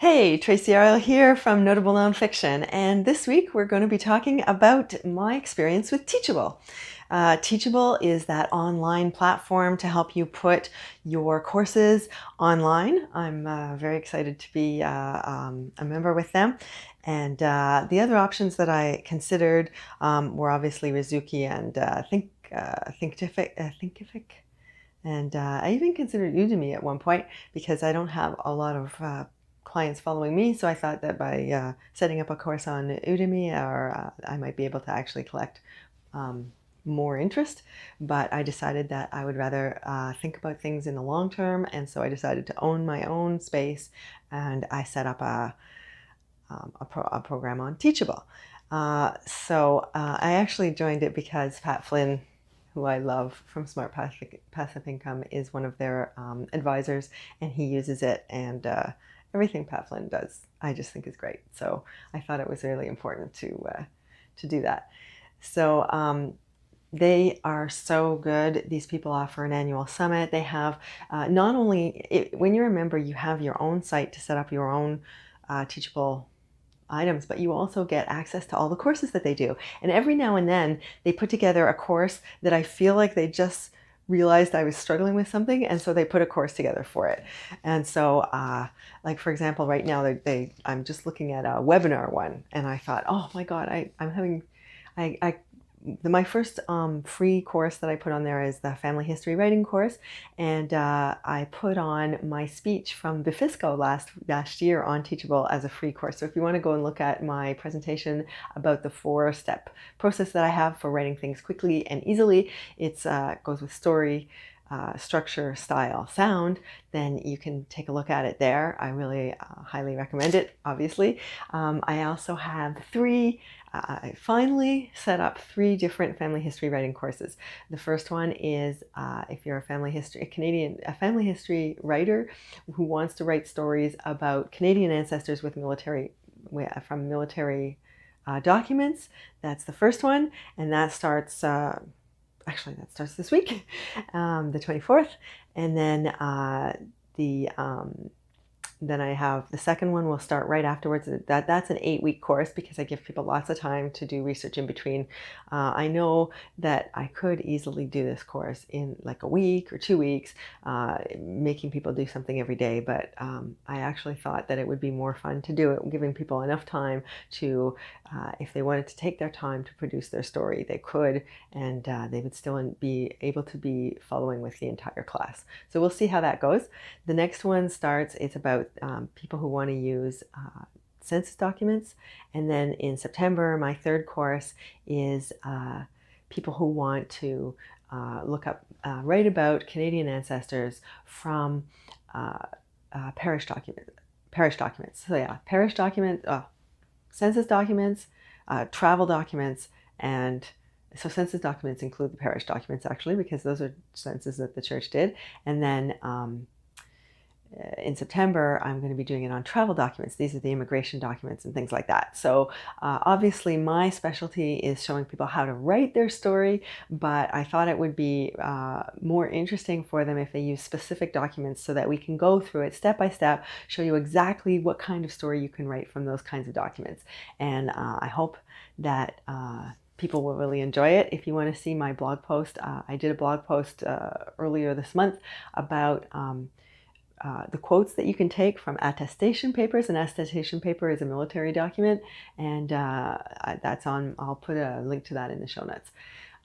Hey, Tracy Arle here from Notable Nonfiction, and this week we're going to be talking about my experience with Teachable. Teachable is that online platform to help you put your courses online. I'm very excited to be a member with them. And the other options that I considered were obviously Rizuki and Thinkific. And I even considered Udemy at one point because I don't have a lot of clients following me. So I thought that by setting up a course on Udemy, I might be able to actually collect more interest. But I decided that I would rather think about things in the long term. And so I decided to own my own space, and I set up a program on Teachable. I actually joined it because Pat Flynn, who I love from Smart Passive Income, is one of their advisors, and he uses it, and everything Pat Flynn does I just think is great. So I thought it was really important to do that. So they are so good. These people offer an annual summit. They have not only, when you're a member, you have your own site to set up your own Teachable items, but you also get access to all the courses that they do. And every now and then they put together a course that I feel like they just realized I was struggling with something, and so they put a course together for it. And so like for example, right now I'm just looking at a webinar one, and I thought, oh my god, my first free course that I put on there is the Family History Writing course, and I put on my speech from Bifisco last year on Teachable as a free course. So if you want to go and look at my presentation about the 4-step process that I have for writing things quickly and easily, it goes with story, structure, style, sound, then you can take a look at it there. I really highly recommend it, obviously. I also have I finally set up 3 different family history writing courses. The first one is if you're a family history writer who wants to write stories about Canadian ancestors from military documents. That's the first one, and that starts actually that starts this week, the 24th, and then then I have the second one will start right afterwards. That's an 8-week course because I give people lots of time to do research in between. I know that I could easily do this course in like a week or 2 weeks, making people do something every day, but I actually thought that it would be more fun to do it, giving people enough time to, if they wanted to take their time to produce their story, they could, and they would still be able to be following with the entire class. So we'll see how that goes. The next one starts, it's about people who want to use census documents. And then in September, my third course is people who want to write about Canadian ancestors from parish documents. So yeah, parish documents, census documents, travel documents, and so census documents include the parish documents actually, because those are censuses that the church did. And then in September, I'm going to be doing it on travel documents. These are the immigration documents and things like that. So obviously my specialty is showing people how to write their story, but I thought it would be more interesting for them if they use specific documents so that we can go through it step by step, show you exactly what kind of story you can write from those kinds of documents. And I hope that people will really enjoy it. If you want to see my blog post, I did a blog post earlier this month about the quotes that you can take from attestation papers. An attestation paper is a military document, and I'll put a link to that in the show notes.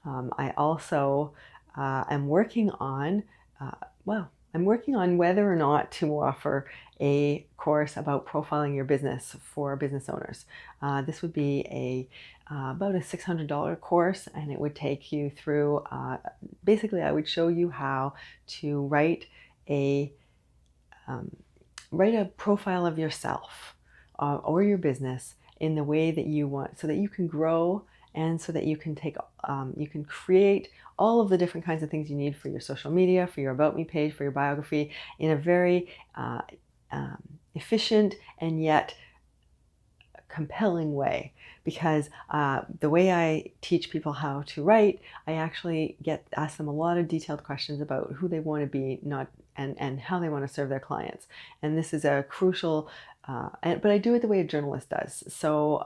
I also am working on, I'm working on whether or not to offer a course about profiling your business for business owners. This would be about a $600 course, and it would take you through, basically I would show you how to write a profile of yourself or your business in the way that you want, so that you can grow and so that you can you can create all of the different kinds of things you need for your social media, for your About Me page, for your biography, in a very efficient and yet compelling way. Because the way I teach people how to write, I actually ask them a lot of detailed questions about who they want to be, and how they want to serve their clients. And this is a crucial but I do it the way a journalist does. So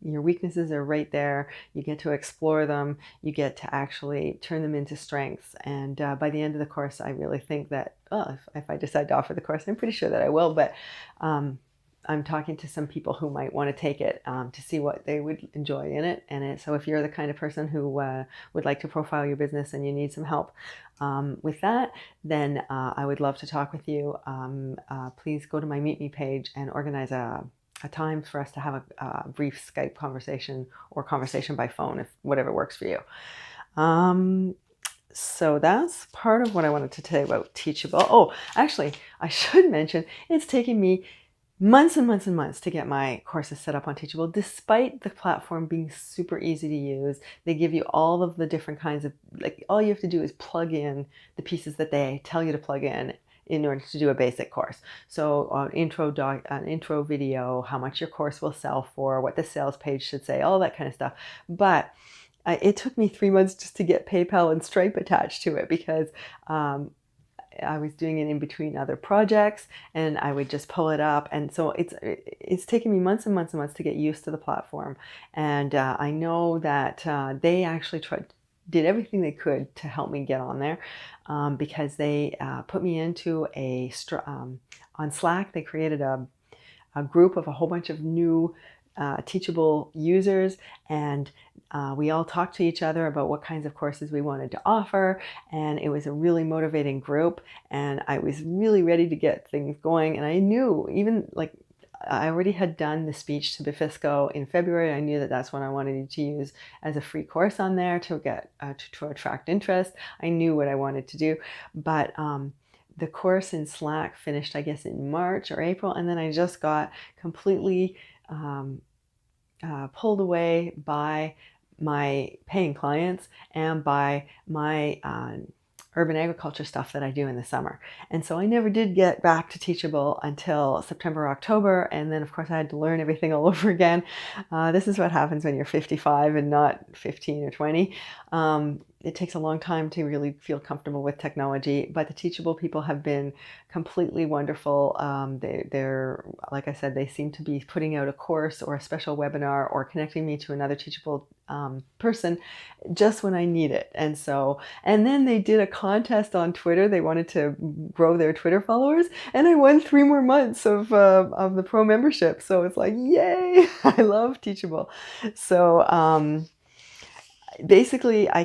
your weaknesses are right there. You get to explore them. You get to actually turn them into strengths. And by the end of the course, I really think that, if I decide to offer the course, I'm pretty sure that I will, but I'm talking to some people who might want to take it to see what they would enjoy in it. So if you're the kind of person who would like to profile your business and you need some help with that, then I would love to talk with you. Please go to my Meet Me page and organize a time for us to have a brief Skype conversation or conversation by phone, if whatever works for you. So that's part of what I wanted to tell you about Teachable. Oh, actually, I should mention it's taken me months and months and months to get my courses set up on Teachable, despite the platform being super easy to use. They give you all of the different kinds of, like, all you have to do is plug in the pieces that they tell you to plug in order to do a basic course. So an intro video, how much your course will sell for, what the sales page should say, all that kind of stuff. But it took me 3 months just to get PayPal and Stripe attached to it, because I was doing it in between other projects, and I would just pull it up. And so it's taken me months and months and months to get used to the platform. And I know that they actually did everything they could to help me get on there, because they put me into on Slack. They created a group of a whole bunch of new Teachable users, and we all talked to each other about what kinds of courses we wanted to offer, and it was a really motivating group, and I was really ready to get things going. And I knew, even like, I already had done the speech to Bifisco in February. I knew that that's what I wanted to use as a free course on there to get to attract interest. I knew what I wanted to do, but the course in Slack finished, I guess, in March or April, and then I just got completely pulled away by my paying clients and by my urban agriculture stuff that I do in the summer. And so I never did get back to Teachable until September, October. And then of course I had to learn everything all over again. This is what happens when you're 55 and not 15 or 20. It takes a long time to really feel comfortable with technology, but the Teachable people have been completely wonderful. They're, like I said, they seem to be putting out a course or a special webinar or connecting me to another Teachable person just when I need it. And then they did a contest on Twitter. They wanted to grow their Twitter followers, and I won 3 more months of the pro membership. So it's like, yay! I love Teachable. So basically, I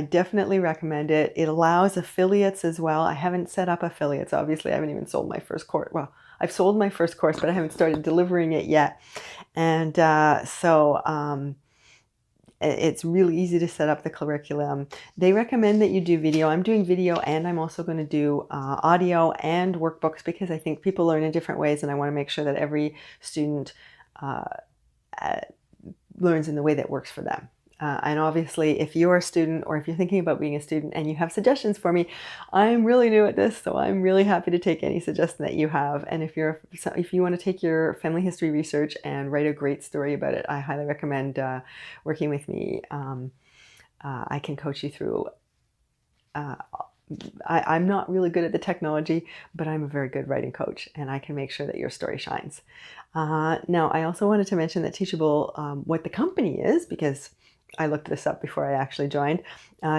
definitely recommend it. It allows affiliates as well. I haven't set up affiliates. Obviously, I haven't even sold my first course. Well, I've sold my first course, but I haven't started delivering it yet. And it's really easy to set up the curriculum. They recommend that you do video. I'm doing video, and I'm also going to do audio and workbooks, because I think people learn in different ways, and I want to make sure that every student learns in the way that works for them. And obviously, if you're a student, or if you're thinking about being a student and you have suggestions for me, I'm really new at this, so I'm really happy to take any suggestion that you have. And if you want to take your family history research and write a great story about it, I highly recommend working with me. I can coach you through. I'm not really good at the technology, but I'm a very good writing coach, and I can make sure that your story shines. Now, I also wanted to mention that Teachable, what the company is, because I looked this up before I actually joined.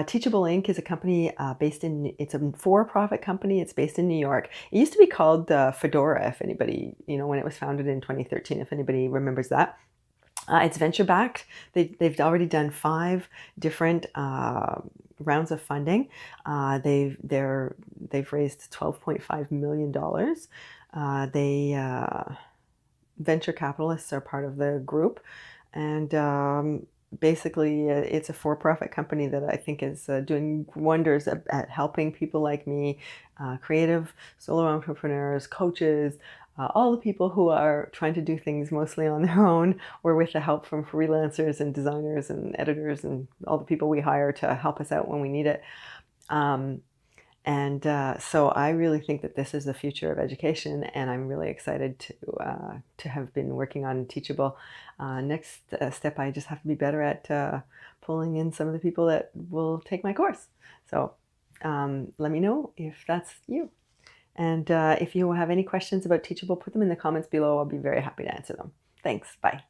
Teachable Inc. is a company it's a for-profit company. It's based in New York. It used to be called Fedora, if anybody, when it was founded in 2013, if anybody remembers that. It's venture-backed. They've already done 5 different rounds of funding. They've raised $12.5 million. Venture capitalists are part of the group, and basically, it's a for-profit company that I think is doing wonders at helping people like me, creative solo entrepreneurs, coaches, all the people who are trying to do things mostly on their own, or with the help from freelancers and designers and editors and all the people we hire to help us out when we need it. So I really think that this is the future of education, and I'm really excited to have been working on Teachable. Next step, I just have to be better at pulling in some of the people that will take my course. So let me know if that's you. And if you have any questions about Teachable, put them in the comments below. I'll be very happy to answer them. Thanks. Bye.